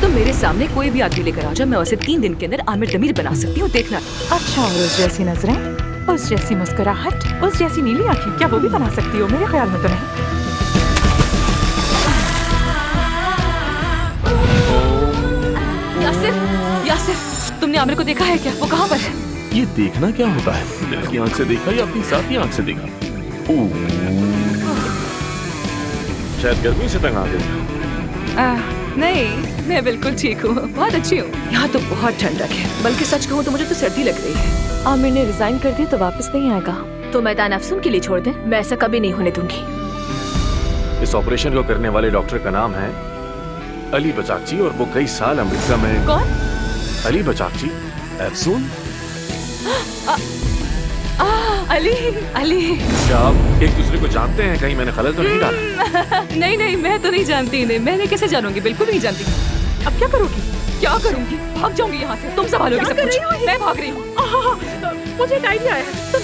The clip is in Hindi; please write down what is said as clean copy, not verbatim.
तुम मेरे सामने कोई भी आदमी लेकर आ जाओ, मैं उसे 3 दिन के अंदर आमिर जमीर बना सकती हूँ, देखना। अच्छा, और उस जैसी नजरें, उस जैसी मुस्कुराहट, उस जैसी नीली आंखें, क्या वो भी बना सकती हो? मेरे ख्याल में तो नहीं। यासिर, यासिर, तुमने आमिर को देखा है क्या? वो कहाँ पर है? ये देखना क्या होता है? दिल की आंख से देखा या अपनी साथी आंख से देखा? शायद गर्मी से तंग आ गई। नहीं, मैं बिल्कुल ठीक हूँ, बहुत अच्छी हूँ। यहाँ तो बहुत ठंडक है, बल्कि सच कहूँ तो मुझे तो सर्दी लग रही है। आमिर ने रिजाइन कर दिया तो वापस नहीं आएगा। तो मैदान अफसून के लिए छोड़ दें, मैं ऐसा कभी नहीं होने दूंगी। इस ऑपरेशन को करने वाले डॉक्टर का नाम है अली बचाकची और वो कई साल अमेरिका में। कौन? अली बचाकची, अफसून। अली, अली। क्या आप एक दूसरे को जानते हैं? कहीं मैंने खलल तो नहीं डाला? नहीं नहीं, मैं तो नहीं जानती इन्हें। मैंने कैसे जानूंगी? बिल्कुल नहीं जानती। अब क्या करोगी? क्या करूंगी? भाग जाऊंगी यहाँ से। तुम संभालोगी सब कुछ। मैं भाग रही हूँ। मुझे एक आइडिया है। तुम